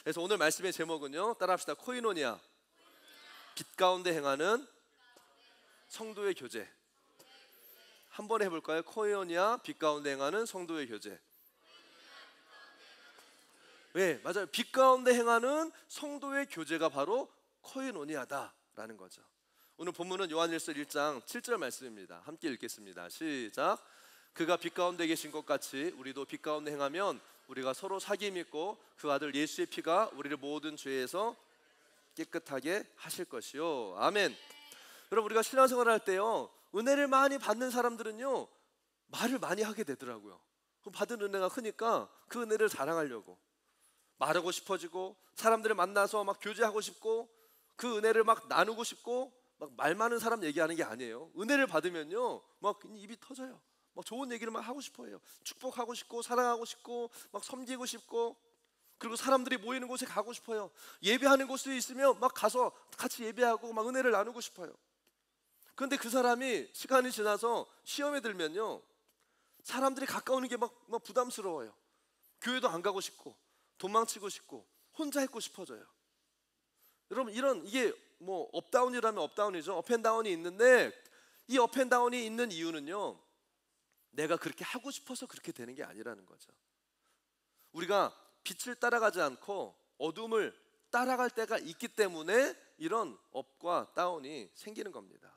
그래서 오늘 말씀의 제목은요, 따라합시다. 코이노니아, 빛 가운데 행하는 성도의 교제. 한번 해볼까요? 코이노니아, 빛 가운데 행하는 성도의 교제. 네, 맞아요. 빛 가운데 행하는 성도의 교제가 바로 코이노니아다라는 거죠. 오늘 본문은 요한일서 1장 7절 말씀입니다. 함께 읽겠습니다. 시작. 그가 빛 가운데 계신 것 같이 우리도 빛 가운데 행하면 우리가 서로 사귐 있고 그 아들 예수의 피가 우리를 모든 죄에서 깨끗하게 하실 것이요. 아멘. 여러분, 우리가 신앙생활을 할 때요, 은혜를 많이 받는 사람들은요 말을 많이 하게 되더라고요. 그럼 받은 은혜가 크니까 그 은혜를 자랑하려고 말하고 싶어지고, 사람들을 만나서 막 교제하고 싶고, 그 은혜를 막 나누고 싶고, 막 말 많은 사람 얘기하는 게 아니에요. 은혜를 받으면요 막 입이 터져요. 막 좋은 얘기를 막 하고 싶어해요. 축복하고 싶고, 사랑하고 싶고, 막 섬기고 싶고, 그리고 사람들이 모이는 곳에 가고 싶어요. 예배하는 곳에 있으면 막 가서 같이 예배하고 막 은혜를 나누고 싶어요. 그런데 그 사람이 시간이 지나서 시험에 들면요, 사람들이 가까우는 게 막 부담스러워요. 교회도 안 가고 싶고, 도망치고 싶고, 혼자 있고 싶어져요. 여러분, 이게 뭐 업다운이라면 업다운이죠. 업앤다운이 있는데, 이 업앤다운이 있는 이유는요, 내가 그렇게 하고 싶어서 그렇게 되는 게 아니라는 거죠. 우리가 빛을 따라가지 않고 어둠을 따라갈 때가 있기 때문에 이런 업과 다운이 생기는 겁니다.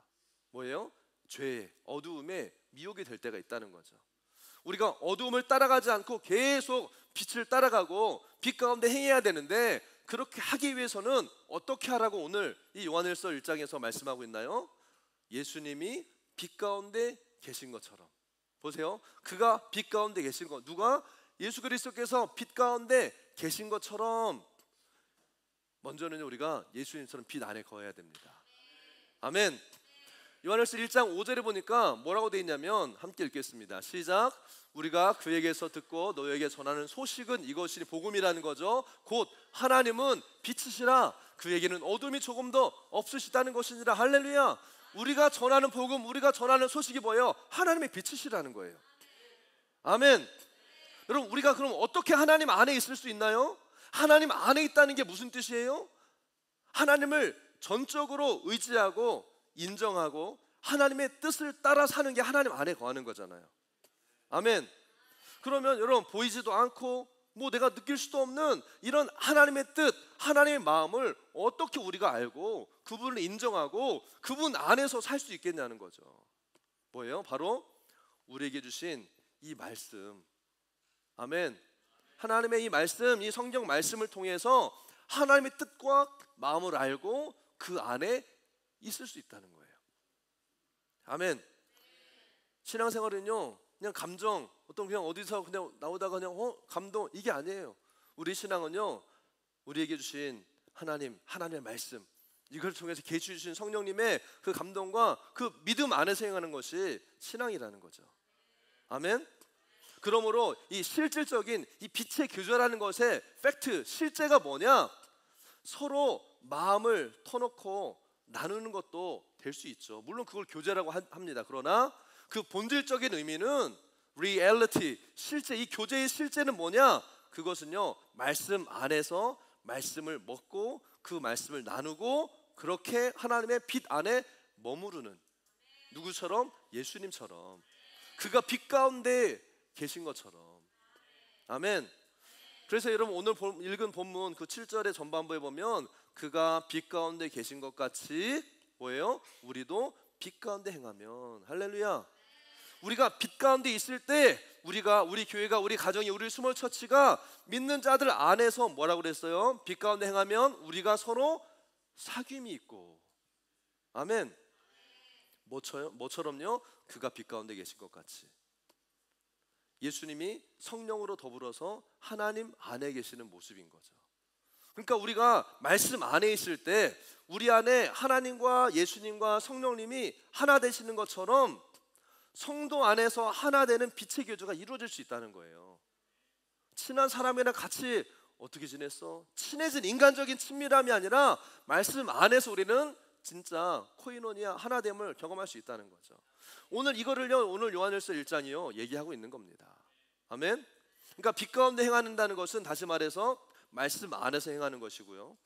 뭐예요? 죄에, 어두움에 미혹이 될 때가 있다는 거죠. 우리가 어두움을 따라가지 않고 계속 빛을 따라가고 빛 가운데 행해야 되는데, 그렇게 하기 위해서는 어떻게 하라고 오늘 이 요한일서 1장에서 말씀하고 있나요? 예수님이 빛 가운데 계신 것처럼. 보세요. 그가 빛 가운데 계신 것. 누가? 예수 그리스도께서 빛 가운데 계신 것처럼 먼저는 우리가 예수님처럼 빛 안에 거해야 됩니다. 아멘. 요한일서 1장 5절에 보니까 뭐라고 되어 있냐면, 함께 읽겠습니다. 시작. 우리가 그에게서 듣고 너에게 전하는 소식은 이것이 복음이라는 거죠. 곧 하나님은 빛이시라 그에게는 어둠이 조금도 없으시다는 것이니라. 할렐루야. 우리가 전하는 복음, 우리가 전하는 소식이 뭐예요? 하나님의 빛이시라는 거예요. 아멘. 여러분, 우리가 그럼 어떻게 하나님 안에 있을 수 있나요? 하나님 안에 있다는 게 무슨 뜻이에요? 하나님을 전적으로 의지하고 인정하고 하나님의 뜻을 따라 사는 게 하나님 안에 거하는 거잖아요. 아멘. 그러면 여러분, 보이지도 않고 뭐 내가 느낄 수도 없는 이런 하나님의 뜻, 하나님의 마음을 어떻게 우리가 알고 그분을 인정하고 그분 안에서 살 수 있겠냐는 거죠. 뭐예요? 바로 우리에게 주신 이 말씀. 아멘. 하나님의 이 말씀, 이 성경 말씀을 통해서 하나님의 뜻과 마음을 알고 그 안에 있을 수 있다는 거예요. 아멘. 신앙생활은요, 그냥 감정, 그냥 어디서 그냥 나오다가 그냥 감동, 이게 아니에요. 우리 신앙은요, 우리에게 주신 하나님의 말씀, 이걸 통해서 계시 주신 성령님의 그 감동과 그 믿음 안에서 행하는 것이 신앙이라는 거죠. 아멘. 그러므로 이 실질적인 이 빛의 교제라는 것의 팩트, 실제가 뭐냐? 서로 마음을 터놓고 나누는 것도 될 수 있죠. 물론 그걸 교제라고 합니다. 그러나 그 본질적인 의미는 reality, 실제, 이 교제의 실제는 뭐냐? 그것은요, 말씀 안에서 말씀을 먹고 그 말씀을 나누고 그렇게 하나님의 빛 안에 머무르는, 누구처럼? 예수님처럼. 그가 빛 가운데 계신 것처럼. 아멘. 그래서 여러분, 오늘 읽은 본문 그 7절의 전반부에 보면 그가 빛 가운데 계신 것 같이 뭐예요? 우리도 빛 가운데 행하면. 할렐루야. 우리가 빛 가운데 있을 때 우리 교회가, 우리 가정이, 우리 스몰 처치가 믿는 자들 안에서 뭐라고 그랬어요? 빛 가운데 행하면 우리가 서로 사귐이 있고. 아멘. 뭐처럼요? 그가 빛 가운데 계신 것 같이. 예수님이 성령으로 더불어서 하나님 안에 계시는 모습인 거죠. 그러니까 우리가 말씀 안에 있을 때 우리 안에 하나님과 예수님과 성령님이 하나 되시는 것처럼 성도 안에서 하나 되는 빛의 교제가 이루어질 수 있다는 거예요. 친한 사람이랑 같이 어떻게 지냈어? 친해진 인간적인 친밀함이 아니라 말씀 안에서 우리는 진짜 코이노니아, 하나됨을 경험할 수 있다는 거죠. 오늘 이거를요, 오늘 요한일서 1장이요 얘기하고 있는 겁니다. 아멘. 그러니까 빛 가운데 행한다는 것은 다시 말해서 말씀 안에서 행하는 것이고요.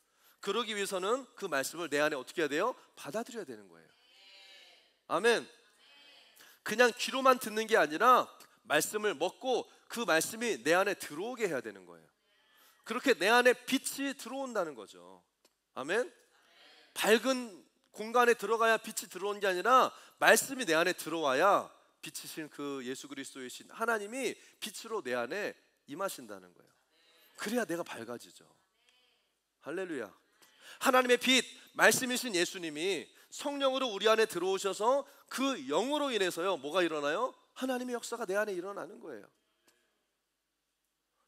그러기 위해서는 그 말씀을 내 안에 어떻게 해야 돼요? 받아들여야 되는 거예요. 아멘. 그냥 귀로만 듣는 게 아니라 말씀을 먹고 그 말씀이 내 안에 들어오게 해야 되는 거예요. 그렇게 내 안에 빛이 들어온다는 거죠. 아멘. 밝은 공간에 들어가야 빛이 들어오는 게 아니라 말씀이 내 안에 들어와야 빛이신 그 예수 그리스도이신 하나님이 빛으로 내 안에 임하신다는 거예요. 그래야 내가 밝아지죠. 할렐루야. 하나님의 빛, 말씀이신 예수님이 성령으로 우리 안에 들어오셔서 그 영으로 인해서요, 뭐가 일어나요? 하나님의 역사가 내 안에 일어나는 거예요.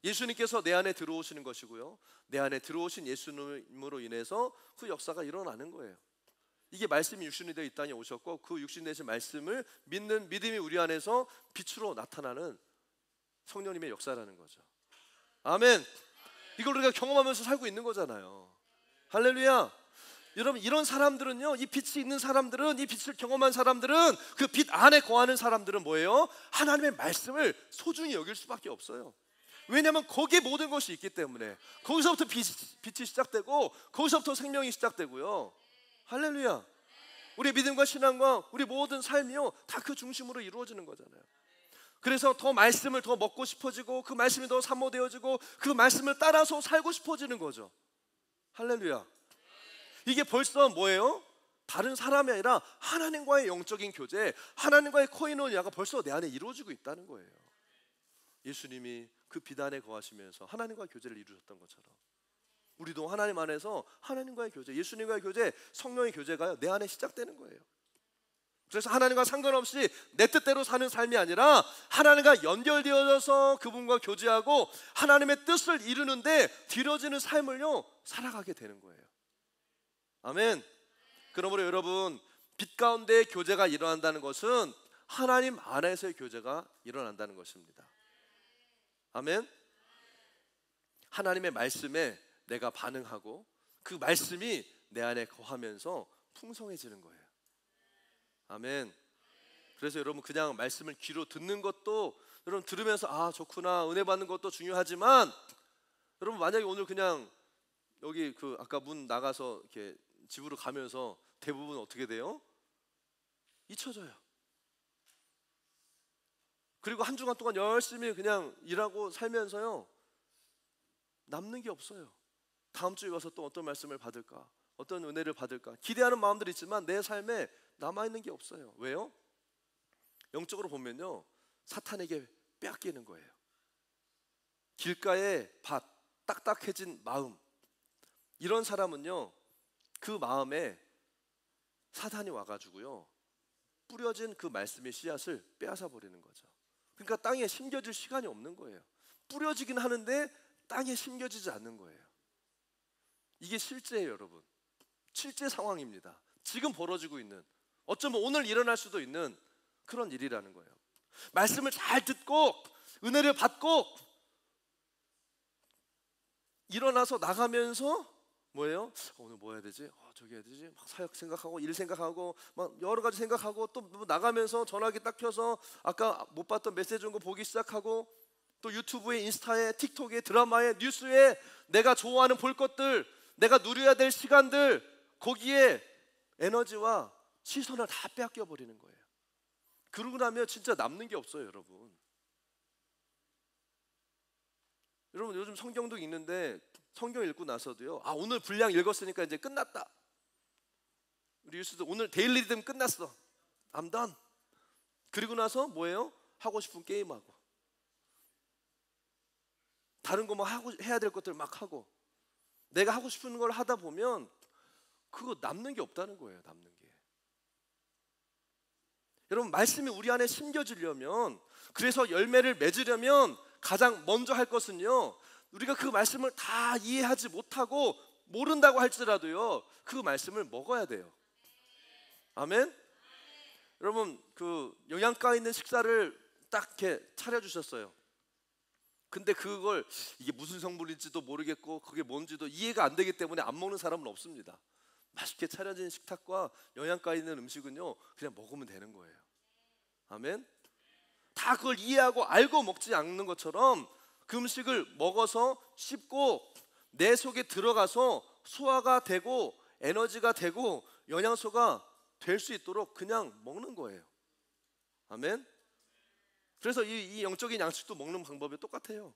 예수님께서 내 안에 들어오시는 것이고요, 내 안에 들어오신 예수님으로 인해서 그 역사가 일어나는 거예요. 이게 말씀이 육신이 되어 이 땅에 오셨고, 그 육신 되신 말씀을 믿는 믿음이 우리 안에서 빛으로 나타나는 성령님의 역사라는 거죠. 아멘. 이걸 우리가 경험하면서 살고 있는 거잖아요. 할렐루야. 여러분, 이런 사람들은요, 이 빛이 있는 사람들은, 이 빛을 경험한 사람들은, 그 빛 안에 거하는 사람들은 뭐예요? 하나님의 말씀을 소중히 여길 수밖에 없어요. 왜냐하면 거기에 모든 것이 있기 때문에. 거기서부터 빛이 시작되고 거기서부터 생명이 시작되고요. 할렐루야. 우리 믿음과 신앙과 우리 모든 삶이요, 다 그 중심으로 이루어지는 거잖아요. 그래서 더 말씀을 더 먹고 싶어지고, 그 말씀이 더 사모되어지고, 그 말씀을 따라서 살고 싶어지는 거죠. 할렐루야. 이게 벌써 뭐예요? 다른 사람이 아니라 하나님과의 영적인 교제, 하나님과의 코이노니아가 벌써 내 안에 이루어지고 있다는 거예요. 예수님이 그 빛 안에 거하시면서 하나님과 교제를 이루셨던 것처럼 우리도 하나님 안에서 하나님과의 교제, 예수님과의 교제, 성령의 교제가 내 안에 시작되는 거예요. 그래서 하나님과 상관없이 내 뜻대로 사는 삶이 아니라 하나님과 연결되어져서 그분과 교제하고 하나님의 뜻을 이루는데 들여지는 삶을요, 살아가게 되는 거예요. 아멘. 그러므로 여러분, 빛 가운데 교제가 일어난다는 것은 하나님 안에서의 교제가 일어난다는 것입니다. 아멘. 하나님의 말씀에 내가 반응하고 그 말씀이 내 안에 거하면서 풍성해지는 거예요. 아멘. 그래서 여러분, 그냥 말씀을 귀로 듣는 것도 여러분 들으면서 아, 좋구나, 은혜 받는 것도 중요하지만, 여러분 만약에 오늘 그냥 여기 그 아까 문 나가서 이렇게 집으로 가면서 대부분 어떻게 돼요? 잊혀져요. 그리고 한 주간 동안 열심히 그냥 일하고 살면서요, 남는 게 없어요. 다음 주에 와서 또 어떤 말씀을 받을까, 어떤 은혜를 받을까 기대하는 마음들이 있지만 내 삶에 남아있는 게 없어요. 왜요? 영적으로 보면요, 사탄에게 빼앗기는 거예요. 길가의 밭, 딱딱해진 마음, 이런 사람은요, 그 마음에 사탄이 와가지고요, 뿌려진 그 말씀의 씨앗을 빼앗아 버리는 거죠. 그러니까 땅에 심겨질 시간이 없는 거예요. 뿌려지긴 하는데 땅에 심겨지지 않는 거예요. 이게 실제예요, 여러분. 실제 상황입니다. 지금 벌어지고 있는, 어쩌면 오늘 일어날 수도 있는 그런 일이라는 거예요. 말씀을 잘 듣고 은혜를 받고 일어나서 나가면서 뭐예요? 오늘 뭐 해야 되지? 저기 해야 되지? 막 사역 생각하고 일 생각하고 막 여러 가지 생각하고 또 나가면서 전화기 딱 켜서 아까 못 봤던 메시지 온 거 보기 시작하고, 또 유튜브에, 인스타에, 틱톡에, 드라마에, 뉴스에 내가 좋아하는 볼 것들, 내가 누려야 될 시간들, 거기에 에너지와 시선을 다 빼앗겨 버리는 거예요. 그러고 나면 진짜 남는 게 없어요, 여러분. 여러분, 요즘 성경도 읽는데 성경 읽고 나서도요, 아, 오늘 분량 읽었으니까 이제 끝났다. 우리 유스도 오늘 데일리 리듬 끝났어. I'm done. 그리고 나서 뭐예요? 하고 싶은 게임하고 다른 거 뭐 하고 해야 될 것들 막 하고, 내가 하고 싶은 걸 하다 보면 그거 남는 게 없다는 거예요. 남는 게. 여러분, 말씀이 우리 안에 심겨지려면, 그래서 열매를 맺으려면 가장 먼저 할 것은요, 우리가 그 말씀을 다 이해하지 못하고 모른다고 할지라도요, 그 말씀을 먹어야 돼요. 아멘. 여러분, 그 영양가 있는 식사를 딱 이렇게 차려주셨어요. 근데 그걸 이게 무슨 성분인지도 모르겠고 그게 뭔지도 이해가 안 되기 때문에 안 먹는 사람은 없습니다. 맛있게 차려진 식탁과 영양가 있는 음식은요, 그냥 먹으면 되는 거예요. 아멘. 다 그걸 이해하고 알고 먹지 않는 것처럼 그 음식을 먹어서 씹고 내 속에 들어가서 소화가 되고 에너지가 되고 영양소가 될 수 있도록 그냥 먹는 거예요. 아멘. 그래서 이 영적인 양식도 먹는 방법이 똑같아요.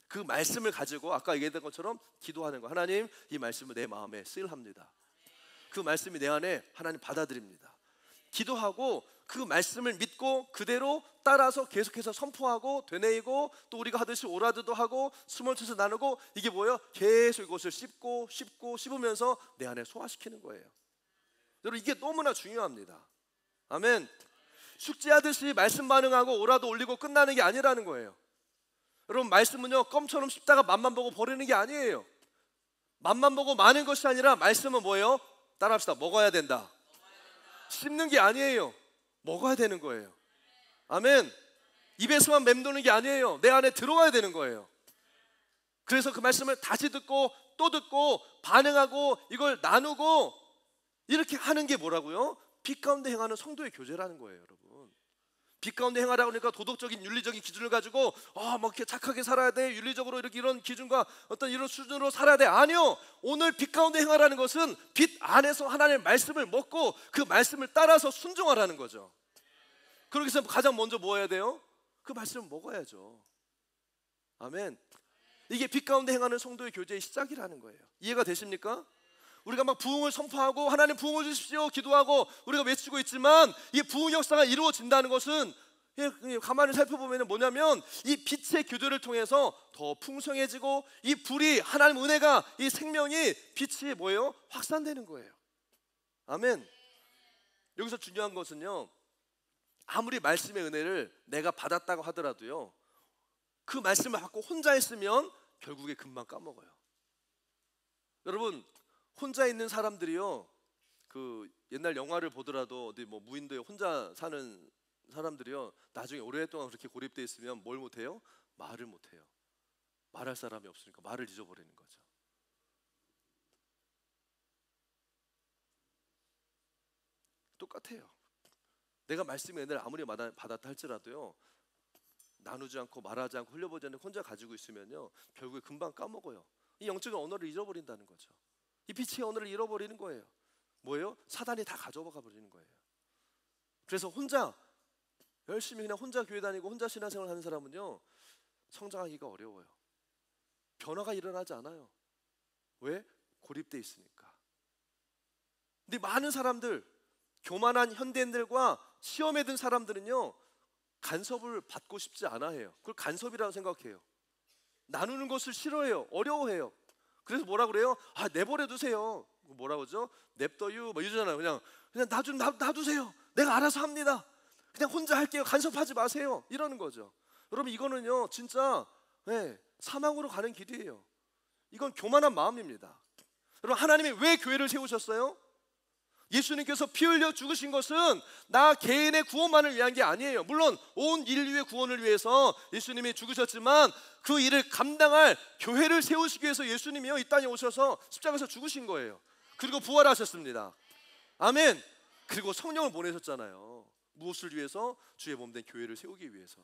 그 말씀을 가지고 아까 얘기했던 것처럼 기도하는 거. 하나님, 이 말씀을 내 마음에 쓰일합니다. 그 말씀이 내 안에 하나님 받아들입니다. 기도하고 그 말씀을 믿고 그대로 따라서 계속해서 선포하고 되뇌이고, 또 우리가 하듯이 오라드도 하고 숨을 쳐서 나누고, 이게 뭐예요? 계속 이것을 씹으면서 내 안에 소화시키는 거예요. 여러분, 이게 너무나 중요합니다. 아멘. 숙제하듯이 말씀 반응하고 오라도 올리고 끝나는 게 아니라는 거예요. 여러분, 말씀은요, 껌처럼 씹다가 맛만 보고 버리는 게 아니에요. 맛만 보고 마는 것이 아니라 말씀은 뭐예요? 따라합시다. 먹어야 된다. 씹는 게 아니에요. 먹어야 되는 거예요. 아멘. 입에서만 맴도는 게 아니에요. 내 안에 들어와야 되는 거예요. 그래서 그 말씀을 다시 듣고 또 듣고 반응하고 이걸 나누고 이렇게 하는 게 뭐라고요? 빛 가운데 행하는 성도의 교제라는 거예요, 여러분. 빛 가운데 행하라고 하니까 도덕적인 윤리적인 기준을 가지고 막 이렇게 착하게 살아야 돼, 윤리적으로 이렇게 이런 기준과 어떤 이런 수준으로 살아야 돼. 아니요. 오늘 빛 가운데 행하라는 것은 빛 안에서 하나님의 말씀을 먹고 그 말씀을 따라서 순종하라는 거죠. 그러기 위해서 가장 먼저 뭐 해야 돼요? 그 말씀을 먹어야죠. 아멘. 이게 빛 가운데 행하는 성도의 교제의 시작이라는 거예요. 이해가 되십니까? 우리가 막 부흥을 선포하고 하나님 부흥을 주십시오 기도하고 우리가 외치고 있지만, 이 부흥 역사가 이루어진다는 것은 가만히 살펴보면 뭐냐면, 이 빛의 교제를 통해서 더 풍성해지고 이 불이, 하나님 은혜가, 이 생명이, 빛이 뭐예요? 확산되는 거예요. 아멘. 여기서 중요한 것은요, 아무리 말씀의 은혜를 내가 받았다고 하더라도요, 그 말씀을 받고 혼자 있으면 결국에 금방 까먹어요. 여러분, 혼자 있는 사람들이요, 그 옛날 영화를 보더라도 어디 뭐 무인도에 혼자 사는 사람들이요, 나중에 오랫동안 그렇게 고립되어 있으면 뭘 못해요? 말을 못해요. 말할 사람이 없으니까 말을 잊어버리는 거죠. 똑같아요. 내가 말씀의 은혜를 아무리 받았다 할지라도요, 나누지 않고 말하지 않고 흘려보지 않고 혼자 가지고 있으면요, 결국에 금방 까먹어요. 이 영적인 언어를 잃어버린다는 거죠. 이 빛의 언어를 잃어버리는 거예요. 뭐예요? 사단이 다 가져가 버리는 거예요. 그래서 혼자 열심히 그냥 혼자 교회 다니고 혼자 신앙생활 하는 사람은요, 성장하기가 어려워요. 변화가 일어나지 않아요. 왜? 고립돼 있으니까. 근데 많은 사람들, 교만한 현대인들과 시험에 든 사람들은요, 간섭을 받고 싶지 않아 해요. 그걸 간섭이라고 생각해요. 나누는 것을 싫어해요. 어려워해요. 그래서 뭐라 그래요? 내버려 두세요. 뭐라 그러죠? 냅둬유 뭐 이러잖아요. 그냥 놔두세요. 내가 알아서 합니다. 그냥 혼자 할게요. 간섭하지 마세요. 이러는 거죠. 여러분, 이거는요, 진짜 사망으로 가는 길이에요. 이건 교만한 마음입니다. 여러분, 하나님이 왜 교회를 세우셨어요? 예수님께서 피 흘려 죽으신 것은 나 개인의 구원만을 위한 게 아니에요. 물론 온 인류의 구원을 위해서 예수님이 죽으셨지만, 그 일을 감당할 교회를 세우시기 위해서 예수님이요, 이 땅에 오셔서 십자가에서 죽으신 거예요. 그리고 부활하셨습니다. 아멘. 그리고 성령을 보내셨잖아요. 무엇을 위해서? 주의 몸된 교회를 세우기 위해서.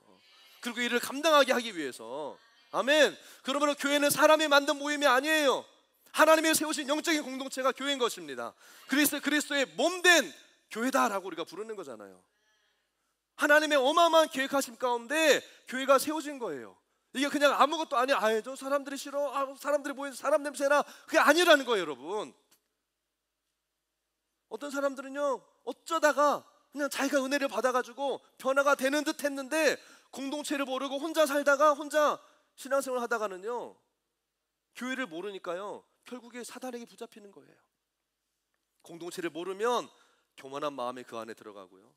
그리고 이 일을 감당하게 하기 위해서. 아멘. 그러므로 교회는 사람이 만든 모임이 아니에요. 하나님이 세우신 영적인 공동체가 교회인 것입니다. 그리스도의 몸된 교회다라고 우리가 부르는 거잖아요. 하나님의 어마어마한 계획하심 가운데 교회가 세워진 거예요. 이게 그냥 아무것도 아니야. 저 사람들이 싫어. 사람들이 모여서 사람 냄새나. 그게 아니라는 거예요, 여러분. 어떤 사람들은요, 어쩌다가 그냥 자기가 은혜를 받아가지고 변화가 되는 듯 했는데, 공동체를 모르고 혼자 살다가 혼자 신앙생활 하다가는요, 교회를 모르니까요, 결국에 사단에게 붙잡히는 거예요. 공동체를 모르면 교만한 마음이 그 안에 들어가고요,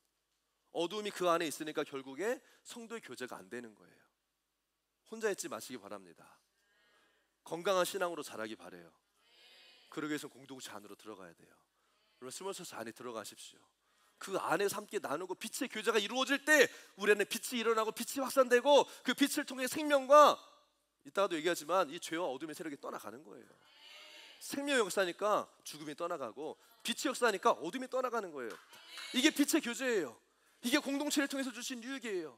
어두움이 그 안에 있으니까 결국에 성도의 교제가 안 되는 거예요. 혼자 있지 마시기 바랍니다. 건강한 신앙으로 자라기 바래요. 그러기 위해서 공동체 안으로 들어가야 돼요. 여러분, 스몰처치 안에 들어가십시오. 그 안에서 함께 나누고 빛의 교제가 이루어질 때 우리 안에 빛이 일어나고 빛이 확산되고, 그 빛을 통해 생명과, 이따가도 얘기하지만 이 죄와 어둠의 세력이 떠나가는 거예요. 생명의 역사니까 죽음이 떠나가고, 빛의 역사니까 어둠이 떠나가는 거예요. 이게 빛의 교제예요. 이게 공동체를 통해서 주신 유익이에요.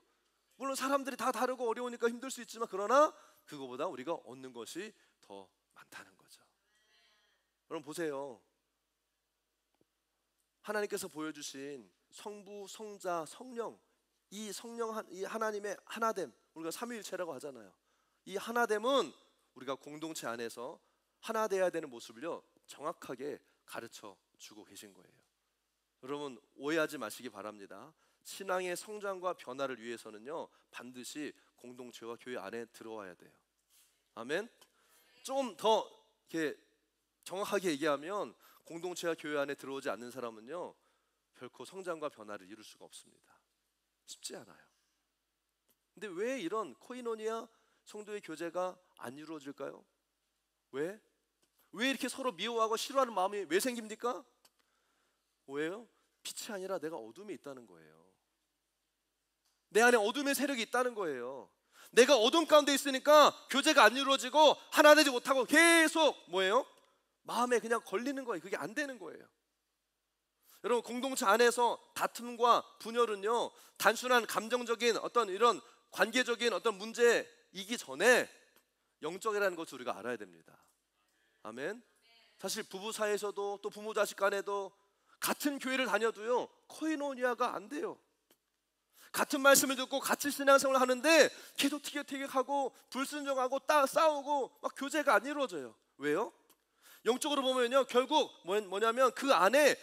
물론 사람들이 다 다르고 어려우니까 힘들 수 있지만, 그러나 그거보다 우리가 얻는 것이 더 많다는 거죠. 여러분 보세요. 하나님께서 보여주신 성부, 성자, 성령, 이 성령, 이 하나님의 하나됨, 우리가 삼위일체라고 하잖아요. 이 하나됨은 우리가 공동체 안에서 하나 되어야 되는 모습을요 정확하게 가르쳐 주고 계신 거예요. 여러분 오해하지 마시기 바랍니다. 신앙의 성장과 변화를 위해서는요 반드시 공동체와 교회 안에 들어와야 돼요. 아멘. 좀 더 이렇게 정확하게 얘기하면 공동체와 교회 안에 들어오지 않는 사람은요 결코 성장과 변화를 이룰 수가 없습니다. 쉽지 않아요. 근데 왜 이런 코이노니아 성도의 교제가 안 이루어질까요? 왜? 왜 이렇게 서로 미워하고 싫어하는 마음이 왜 생깁니까? 왜요? 빛이 아니라 내가 어둠에 있다는 거예요. 내 안에 어둠의 세력이 있다는 거예요. 내가 어둠 가운데 있으니까 교제가 안 이루어지고 하나 되지 못하고 계속 뭐예요? 마음에 그냥 걸리는 거예요. 그게 안 되는 거예요. 여러분 공동체 안에서 다툼과 분열은요 단순한 감정적인 어떤 이런 관계적인 어떤 문제이기 전에 영적이라는 것을 우리가 알아야 됩니다. 아멘. 사실 부부 사이에서도 또 부모 자식 간에도 같은 교회를 다녀도요 코이노니아가 안 돼요. 같은 말씀을 듣고 같이 신앙생활을 하는데 계속 티격태격하고 불순종하고 싸우고 막 교제가 안 이루어져요. 왜요? 영적으로 보면요 결국 뭐냐면 그 안에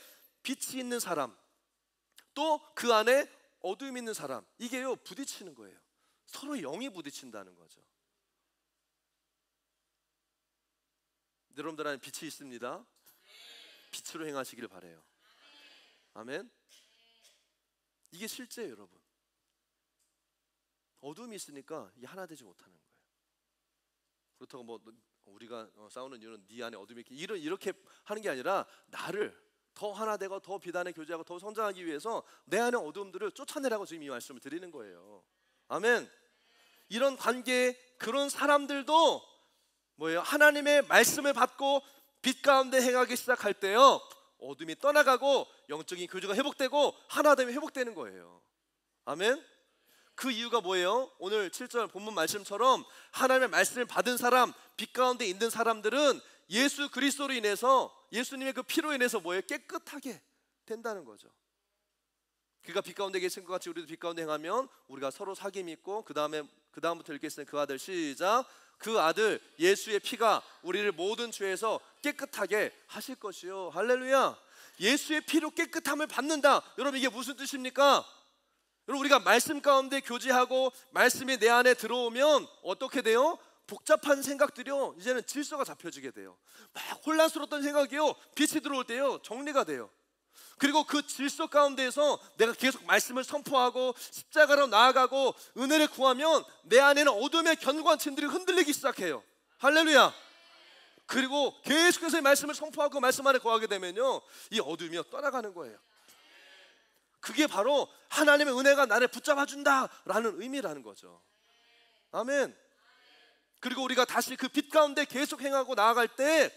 빛이 있는 사람 또 그 안에 어둠이 있는 사람 이게요 부딪히는 거예요. 서로 영이 부딪힌다는 거죠. 여러분들 안에 빛이 있습니다. 빛으로 행하시길 바라요. 아멘. 이게 실제예요 여러분. 어둠이 있으니까 이게 하나 되지 못하는 거예요. 그렇다고 뭐 우리가 싸우는 이유는 네 안에 어둠이 이렇게 하는 게 아니라 나를 더 하나 되고 더 비단의 교제하고 더 성장하기 위해서 내 안의 어둠들을 쫓아내라고 지금 이 말씀을 드리는 거예요. 아멘. 이런 관계 그런 사람들도 뭐예요? 하나님의 말씀을 받고 빛 가운데 행하기 시작할 때요 어둠이 떠나가고 영적인 교제가 회복되고 하나됨이 회복되는 거예요. 아멘. 그 이유가 뭐예요? 오늘 7절 본문 말씀처럼 하나님의 말씀을 받은 사람, 빛 가운데 있는 사람들은 예수 그리스도로 인해서 예수님의 그 피로 인해서 뭐예요? 깨끗하게 된다는 거죠. 그가 빛 가운데 계신 것 같이 우리도 빛 가운데 행하면 우리가 서로 사귐이 있고 그 다음부터 읽겠습니다. 그 아들 시작. 그 아들 예수의 피가 우리를 모든 죄에서 깨끗하게 하실 것이요. 할렐루야. 예수의 피로 깨끗함을 받는다. 여러분 이게 무슨 뜻입니까? 여러분 우리가 말씀 가운데 교제하고 말씀이 내 안에 들어오면 어떻게 돼요? 복잡한 생각들이요 이제는 질서가 잡혀지게 돼요. 막 혼란스러웠던 생각이요 빛이 들어올 때요 정리가 돼요. 그리고 그 질서 가운데에서 내가 계속 말씀을 선포하고 십자가로 나아가고 은혜를 구하면 내 안에는 어둠의 견고한층들이 흔들리기 시작해요. 할렐루야. 그리고 계속해서 말씀을 선포하고 말씀 안에 거하게 되면요 이 어둠이요 떠나가는 거예요. 그게 바로 하나님의 은혜가 나를 붙잡아준다라는 의미라는 거죠. 아멘. 그리고 우리가 다시 그 빛 가운데 계속 행하고 나아갈 때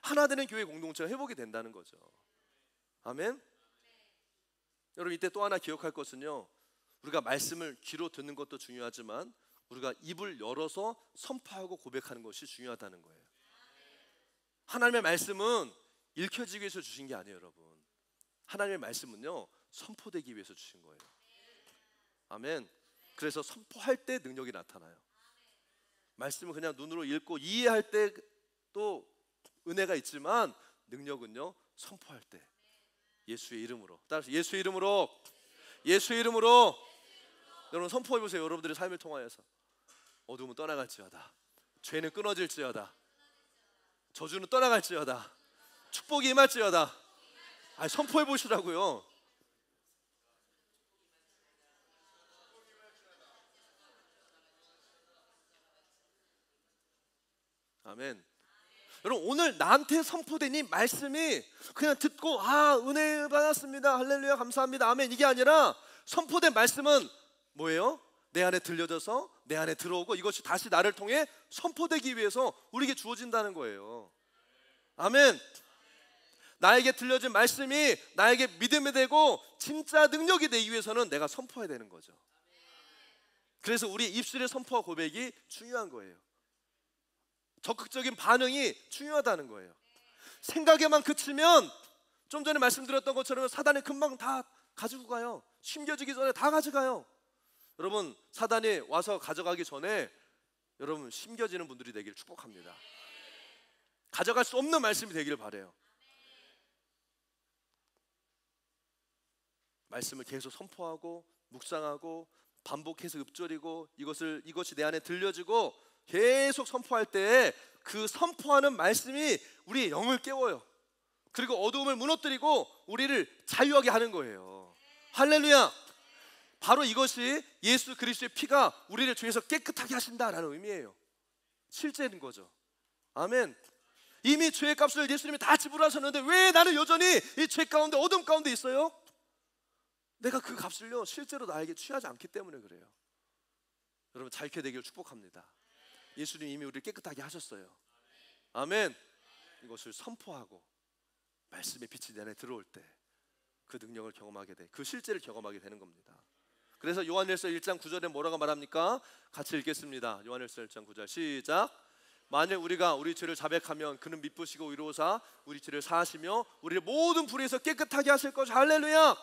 하나 되는 교회 공동체가 회복이 된다는 거죠. 아멘. 여러분 이때 또 하나 기억할 것은요 우리가 말씀을 귀로 듣는 것도 중요하지만 우리가 입을 열어서 선포하고 고백하는 것이 중요하다는 거예요. 하나님의 말씀은 읽혀지기 위해서 주신 게 아니에요 여러분. 하나님의 말씀은요 선포되기 위해서 주신 거예요. 아멘. 그래서 선포할 때 능력이 나타나요. 말씀을 그냥 눈으로 읽고 이해할 때 또 은혜가 있지만 능력은요 선포할 때 예수의 이름으로 따라서 예수의 이름으로 예수의 이름으로 여러분 선포해 보세요. 여러분들의 삶을 통하여서 어둠은 떠나갈지어다 죄는 끊어질지어다 저주는 떠나갈지어다 축복이 임할지어다. 아니 선포해 보시라고요. 아멘. 여러분 오늘 나한테 선포된 이 말씀이 그냥 듣고 은혜 받았습니다 할렐루야 감사합니다 아멘 이게 아니라 선포된 말씀은 뭐예요? 내 안에 들려져서 내 안에 들어오고 이것이 다시 나를 통해 선포되기 위해서 우리에게 주어진다는 거예요. 아멘. 나에게 들려진 말씀이 나에게 믿음이 되고 진짜 능력이 되기 위해서는 내가 선포해야 되는 거죠. 그래서 우리 입술의 선포와 고백이 중요한 거예요. 적극적인 반응이 중요하다는 거예요. 생각에만 그치면 좀 전에 말씀드렸던 것처럼 사단이 금방 다 가지고 가요. 심겨지기 전에 다 가져가요. 여러분, 사단이 와서 가져가기 전에 여러분 심겨지는 분들이 되기를 축복합니다. 가져갈 수 없는 말씀이 되기를 바라요. 말씀을 계속 선포하고 묵상하고 반복해서 읊조리고 이것이 내 안에 들려지고 계속 선포할 때 그 선포하는 말씀이 우리의 영을 깨워요. 그리고 어두움을 무너뜨리고 우리를 자유하게 하는 거예요. 할렐루야. 바로 이것이 예수 그리스도의 피가 우리를 죄에서 깨끗하게 하신다라는 의미예요. 실제인 거죠. 아멘. 이미 죄의 값을 예수님이 다 지불하셨는데 왜 나는 여전히 이 죄 가운데 어둠 가운데 있어요? 내가 그 값을요 실제로 나에게 취하지 않기 때문에 그래요. 여러분 자유케 되기를 축복합니다. 예수님이 이미 우리를 깨끗하게 하셨어요. 아멘. 이것을 선포하고 말씀의 빛이 내 안에 들어올 때 그 능력을 경험하게 돼, 그 실제를 경험하게 되는 겁니다. 그래서 요한일서 1장 9절에 뭐라고 말합니까? 같이 읽겠습니다. 요한일서 1장 9절 시작. 만일 우리가 우리 죄를 자백하면 그는 미쁘시고 의로우사 우리 죄를 사하시며 우리를 모든 불의에서 깨끗하게 하실 것이다. 할렐루야.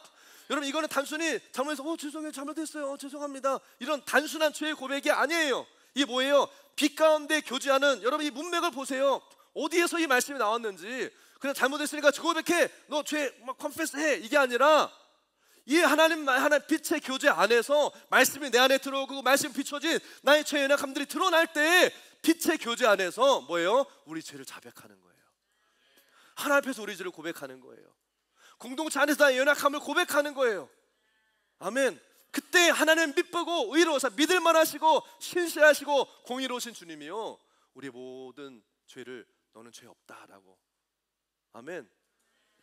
여러분 이거는 단순히 잘못해서 죄송해요, 잘못했어요, 죄송합니다, 이런 단순한 죄의 고백이 아니에요. 이게 뭐예요? 빛 가운데 교제하는 여러분 이 문맥을 보세요. 어디에서 이 말씀이 나왔는지. 그냥 잘못했으니까 고백해, 너 죄 막 컨페스해, 이게 아니라 이 하나님 빛의 교제 안에서 말씀이 내 안에 들어오고 말씀이 비춰진 나의 죄의 연약함들이 드러날 때 빛의 교제 안에서 뭐예요? 우리 죄를 자백하는 거예요. 하나님 앞에서 우리 죄를 고백하는 거예요. 공동체 안에서 나의 연약함을 고백하는 거예요. 아멘. 그때 하나님 미쁘고 의로우사 믿을만 하시고 신실하시고 공의로우신 주님이요 우리 모든 죄를 너는 죄 없다라고, 아멘,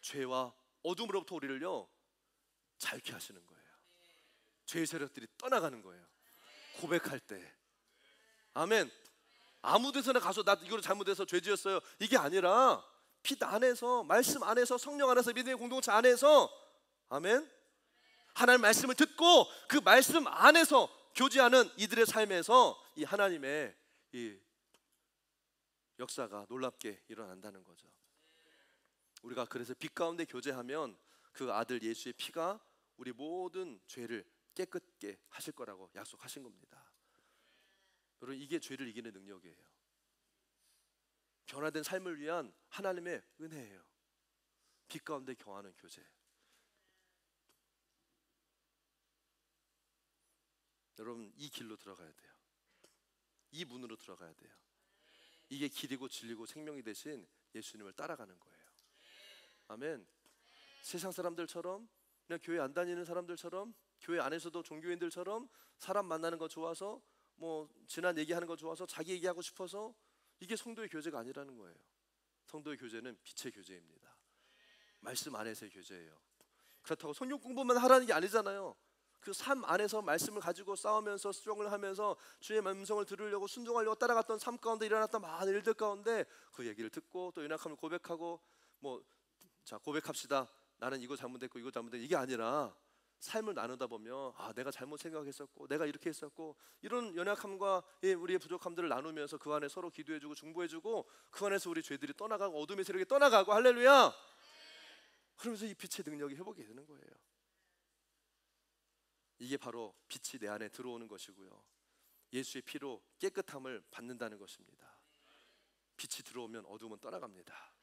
죄와 어둠으로부터 우리를요 자유케 하시는 거예요. 죄의 세력들이 떠나가는 거예요. 고백할 때. 아멘. 아무 데서나 가서 나 이걸 잘못해서 죄 지었어요 이게 아니라 빛 안에서, 말씀 안에서, 성령 안에서, 믿음의 공동체 안에서, 아멘, 하나님 말씀을 듣고 그 말씀 안에서 교제하는 이들의 삶에서 이 하나님의 이 역사가 놀랍게 일어난다는 거죠. 우리가 그래서 빛 가운데 교제하면 그 아들 예수의 피가 우리 모든 죄를 깨끗게 하실 거라고 약속하신 겁니다. 여러분 이게 죄를 이기는 능력이에요. 변화된 삶을 위한 하나님의 은혜예요. 빛 가운데 경하는 교제. 여러분 이 길로 들어가야 돼요. 이 문으로 들어가야 돼요. 이게 길이고 진리고 생명이 되신 예수님을 따라가는 거예요. 아멘. 세상 사람들처럼, 그냥 교회 안 다니는 사람들처럼, 교회 안에서도 종교인들처럼 사람 만나는 거 좋아서, 뭐 지난 얘기하는 거 좋아서 자기 얘기하고 싶어서, 이게 성도의 교제가 아니라는 거예요. 성도의 교제는 빛의 교제입니다. 말씀 안에서의 교제예요. 그렇다고 성경 공부만 하라는 게 아니잖아요. 그 삶 안에서 말씀을 가지고 싸우면서 수종을 하면서 주의 음성을 들으려고 순종하려고 따라갔던 삶 가운데 일어났던 많은 일들 가운데 그 얘기를 듣고 또 연약함을 고백하고, 뭐 자 고백합시다, 나는 이거 잘못했고 이거 잘못했고, 이게 아니라 삶을 나누다 보면 아 내가 잘못 생각했었고 내가 이렇게 했었고, 이런 연약함과 우리의 부족함들을 나누면서 그 안에 서로 기도해주고 중보해주고, 그 안에서 우리 죄들이 떠나가고 어둠의 세력이 떠나가고, 할렐루야. 그러면서 이 빛의 능력이 회복이 되는 거예요. 이게 바로 빛이 내 안에 들어오는 것이고요, 예수의 피로 깨끗함을 받는다는 것입니다. 빛이 들어오면 어둠은 떠나갑니다.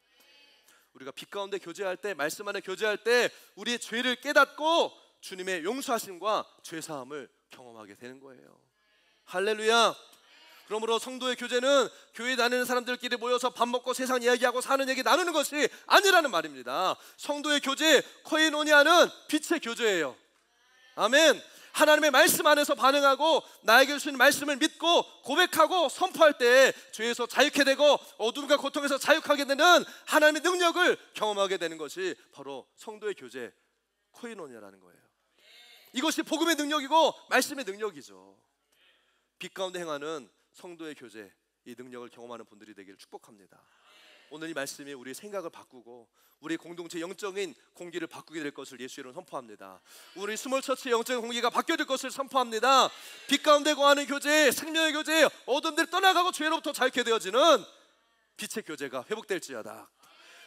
우리가 빛 가운데 교제할 때, 말씀 안에 교제할 때 우리의 죄를 깨닫고 주님의 용서하심과 죄사함을 경험하게 되는 거예요. 할렐루야. 그러므로 성도의 교제는 교회 다니는 사람들끼리 모여서 밥 먹고 세상 이야기하고 사는 얘기 나누는 것이 아니라는 말입니다. 성도의 교제, 코이노니아는 빛의 교제예요. 아멘. 하나님의 말씀 안에서 반응하고 나에게 주신 말씀을 믿고 고백하고 선포할 때 죄에서 자유케 되고 어둠과 고통에서 자유하게 되는 하나님의 능력을 경험하게 되는 것이 바로 성도의 교제, 코이노니아라는 거예요. 이것이 복음의 능력이고 말씀의 능력이죠. 빛 가운데 행하는 성도의 교제, 이 능력을 경험하는 분들이 되기를 축복합니다. 오늘 이 말씀이 우리의 생각을 바꾸고 우리 공동체 영적인 공기를 바꾸게 될 것을 예수 이름으로 선포합니다. 우리 스몰처치의 영적인 공기가 바뀌어질 것을 선포합니다. 빛 가운데 거하는 교제, 생명의 교제, 어둠들이 떠나가고 죄로부터 자유케 되어지는 빛의 교제가 회복될지어다.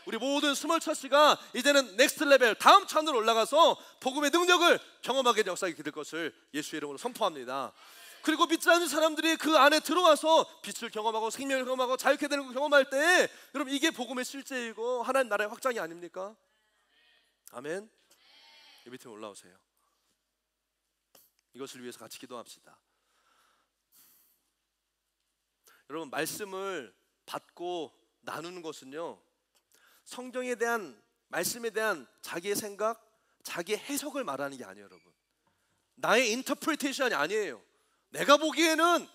우리 모든 스몰 처치가 이제는 넥스트 레벨, 다음 차원으로 올라가서 복음의 능력을 경험하게 역사하게 될 것을 예수의 이름으로 선포합니다. 그리고 믿지 않는 사람들이 그 안에 들어와서 빛을 경험하고 생명을 경험하고 자유케 되는 걸 경험할 때, 여러분 이게 복음의 실제이고 하나님 나라의 확장이 아닙니까? 아멘. 이 밑에 올라오세요. 이것을 위해서 같이 기도합시다. 여러분, 말씀을 받고 나누는 것은요, 성경에 대한, 말씀에 대한 자기의 생각, 자기의 해석을 말하는 게 아니에요. 여러분, 나의 인터프리테이션이 아니에요. 내가 보기에는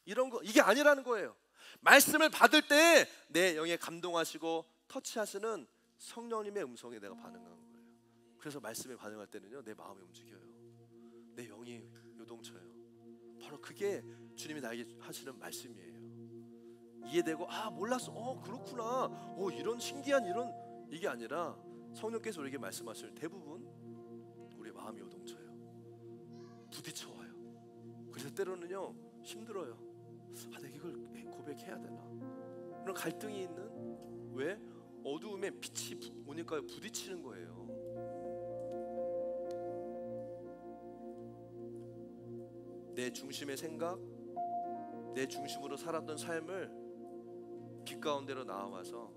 이런 거, 이게 아니라는 거예요. 말씀을 받을 때 내 영에 감동하시고 터치하시는 성령님의 음성에 내가 반응하는 거예요. 그래서 말씀에 반응할 때는요, 내 마음이 움직여요. 내 영이 요동쳐요. 바로 그게 주님이 나에게 하시는 말씀이에요. 이해되고, 아 몰랐어, 그렇구나, 이런 신기한 이런, 이게 아니라 성령께서 우리에게 말씀하시는 대부분 우리의 마음이 요동쳐요. 부딪혀와요. 그래서 때로는요 힘들어요. 내가 이걸 고백해야 되나, 그런 갈등이 있는, 왜? 어두움에 빛이 오니까 부딪히는 거예요. 내 중심의 생각, 내 중심으로 살았던 삶을 빛 가운데로 나와서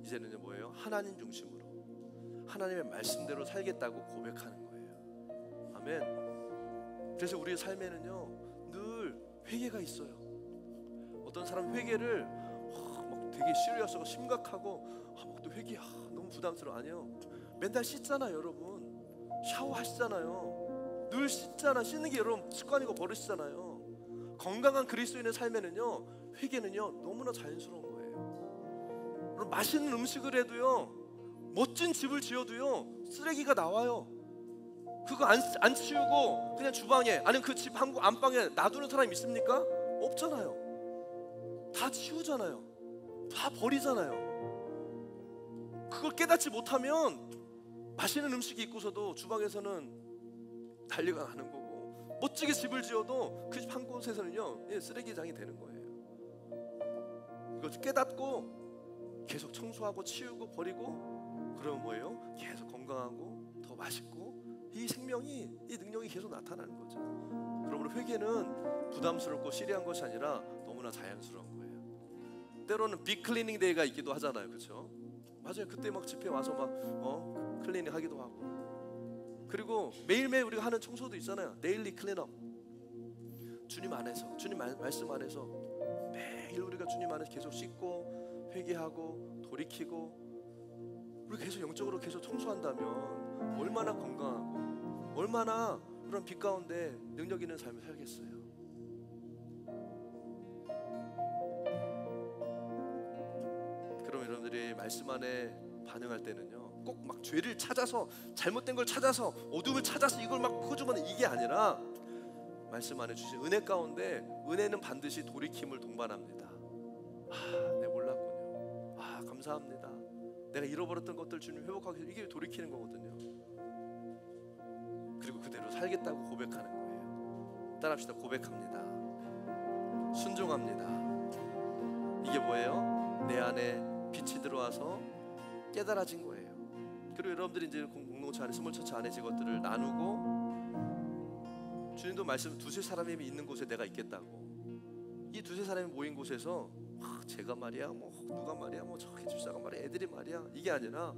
이제는 뭐예요? 하나님 중심으로, 하나님의 말씀대로 살겠다고 고백하는 거예요. 아멘. 그래서 우리의 삶에는요 늘 회개가 있어요. 어떤 사람 회개를 막 되게 시리어스하고 심각하고, 또 회개 너무 부담스러워. 아니요, 맨날 씻잖아요. 여러분 샤워하시잖아요. 늘 씻는 게 여러분 습관이고 버릇이잖아요. 건강한 그리스도인의 삶에는요 회개는요 너무나 자연스러운 거예요. 여러분, 맛있는 음식을 해도요, 멋진 집을 지어도요 쓰레기가 나와요. 그거 안 치우고 그냥 주방에, 아니면 그 집 안방에 놔두는 사람이 있습니까? 없잖아요. 다 치우잖아요. 다 버리잖아요. 그걸 깨닫지 못하면 맛있는 음식이 있고서도 주방에서는 난리가 나는 거고, 멋지게 집을 지어도 그 집 한 곳에서는요 쓰레기장이 되는 거예요. 이걸 깨닫고 계속 청소하고 치우고 버리고, 그러면 뭐예요? 계속 건강하고 더 맛있고, 이 생명이, 이 능력이 계속 나타나는 거죠. 그러므로 회개는 부담스럽고 시리한 것이 아니라 너무나 자연스러운 거예요. 때로는 빅 클리닝 데이가 있기도 하잖아요. 그렇죠? 맞아요. 그때 막 집회 와서 막 클리닝 하기도 하고, 그리고 매일매일 우리가 하는 청소도 있잖아요. 데일리 클린업. 주님 안에서, 주님 말씀 안에서 매일 우리가 주님 안에서 계속 씻고 회개하고 돌이키고, 우리 계속 영적으로 계속 청소한다면 얼마나 건강하고 얼마나 그런 빛 가운데 능력 있는 삶을 살겠어요. 그럼 여러분들이 말씀 안에 반응할 때는요 꼭 막 죄를 찾아서, 잘못된 걸 찾아서, 어둠을 찾아서 이걸 막 퍼주면 이게 아니라, 말씀 안에 주신 은혜 가운데, 은혜는 반드시 돌이킴을 동반합니다. 내가 몰랐군요. 감사합니다. 내가 잃어버렸던 것들 주님 회복하기 위해서, 이게 돌이키는 거거든요. 그리고 그대로 살겠다고 고백하는 거예요. 따라합시다. 고백합니다. 순종합니다. 이게 뭐예요? 내 안에 빛이 들어와서 깨달아진 거예요. 그리고 여러분들이 이제 공동체 안에, 스몰처치 안에 이것들을 나누고, 주님도 말씀, 두세 사람이 있는 곳에 내가 있겠다고. 이 두세 사람이 모인 곳에서 제가 말이야, 누가 말이야, 저기 집사가 말이야, 애들이 말이야, 이게 아니라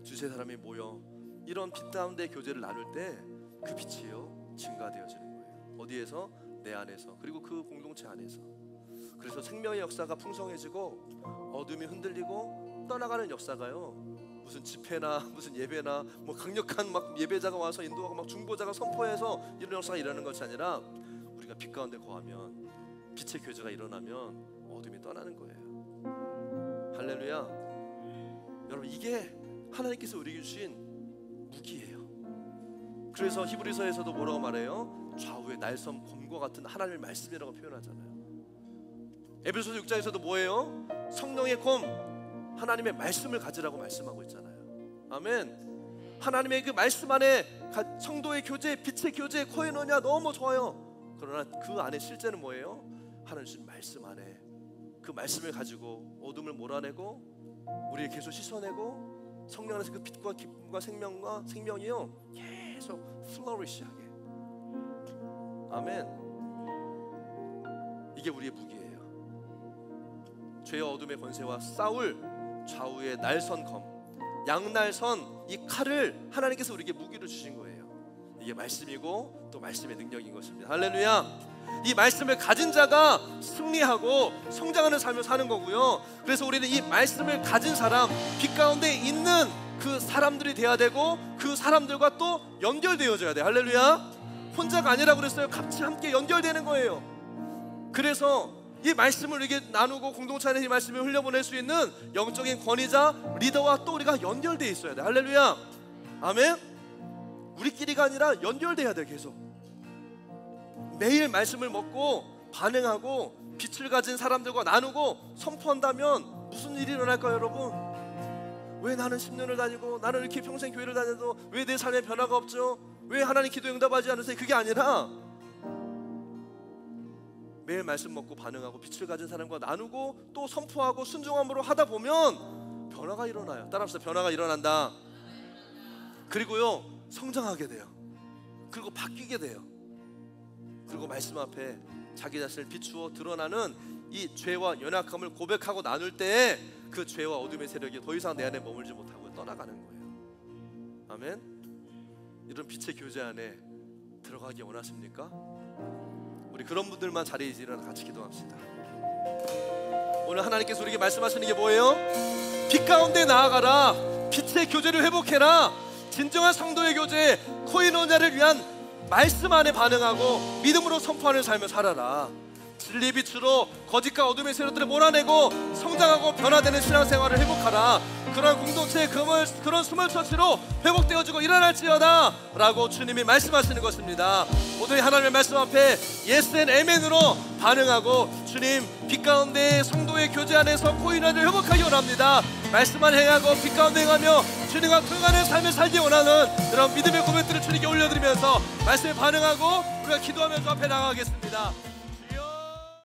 두세 사람이 모여 이런 빛 가운데 교제를 나눌 때 그 빛이요 증가되어지는 거예요. 어디에서? 내 안에서, 그리고 그 공동체 안에서. 그래서 생명의 역사가 풍성해지고 어둠이 흔들리고 떠나가는 역사가요, 무슨 집회나 무슨 예배나 강력한 막 예배자가 와서 인도하고 막 중보자가 선포해서 이런 역사가 일어나는 것이 아니라, 우리가 빛 가운데 거하면, 빛의 교제가 일어나면 어둠이 떠나는 거예요. 할렐루야. 여러분, 이게 하나님께서 우리에게 주신 무기예요. 그래서 히브리서에서도 뭐라고 말해요? 좌우의 날섬 검과 같은 하나님의 말씀이라고 표현하잖아요. 에베소서 6장에서도 뭐예요? 성령의 검, 하나님의 말씀을 가지라고 말씀하고 있잖아요. 아멘. 하나님의 그 말씀 안에 성도의 교제, 빛의 교제, 코에노냐 너무 좋아요. 그러나 그 안에 실제는 뭐예요? 하나님 주신 말씀 안에 그 말씀을 가지고 어둠을 몰아내고 우리를 계속 씻어내고 성령 안에서 그 빛과 기쁨과 생명이요 계속 플러리시하게. 아멘. 이게 우리의 무기예요. 죄와 어둠의 권세와 싸울 좌우의 날선 검, 양날선 이 칼을 하나님께서 우리에게 무기로 주신 거예요. 이게 말씀이고 또 말씀의 능력인 것입니다. 할렐루야. 이 말씀을 가진 자가 승리하고 성장하는 삶을 사는 거고요. 그래서 우리는 이 말씀을 가진 사람, 빛 가운데 있는 그 사람들이 돼야 되고 그 사람들과 또 연결되어져야 돼요. 할렐루야. 혼자가 아니라고 그랬어요. 같이 함께 연결되는 거예요. 그래서 이 말씀을 이렇게 나누고 공동체 안에 이 말씀을 흘려보낼 수 있는 영적인 권위자, 리더와 또 우리가 연결되어 있어야 돼. 할렐루야. 아멘. 우리끼리가 아니라 연결돼야 돼. 계속 매일 말씀을 먹고 반응하고 빛을 가진 사람들과 나누고 선포한다면 무슨 일이 일어날까요, 여러분? 왜 나는 10년을 다니고 나는 이렇게 평생 교회를 다녀도 왜 내 삶에 변화가 없죠? 왜 하나님 기도 응답하지 않으세요? 그게 아니라 매일 말씀 먹고 반응하고 빛을 가진 사람과 나누고 또 선포하고 순종함으로 하다 보면 변화가 일어나요. 따라합시다. 변화가 일어난다. 그리고요 성장하게 돼요. 그리고 바뀌게 돼요. 그리고 말씀 앞에 자기 자신을 비추어 드러나는 이 죄와 연약함을 고백하고 나눌 때에 그 죄와 어둠의 세력이 더 이상 내 안에 머물지 못하고 떠나가는 거예요. 아멘. 이런 빛의 교제 안에 들어가기 원하십니까? 우리 그런 분들만 자리에 일어나 같이 기도합시다. 오늘 하나님께서 우리에게 말씀하시는 게 뭐예요? 빛 가운데 나아가라. 빛의 교제를 회복해라. 진정한 성도의 교제, 코이노냐를 위한 말씀 안에 반응하고 믿음으로 선포하는 삶을 살아라. 진리 빛으로 거짓과 어둠의 세력들을 몰아내고 성장하고 변화되는 신앙생활을 회복하라. 그런 공동체의 그런 수몰처치로 회복되어지고 일어날지어다 라고 주님이 말씀하시는 것입니다. 모두의 하나님의 말씀 앞에 예스 앤 아멘으로 반응하고 주님 빛 가운데 성도의 교제 안에서 코인원을 회복하기 원합니다. 말씀만 행하고 빛 가운데 행하며 주님과 통하는 삶을 살기 원하는 그런 믿음의 고백들을 주님께 올려드리면서 말씀에 반응하고 우리가 기도하면서 앞에 나가겠습니다.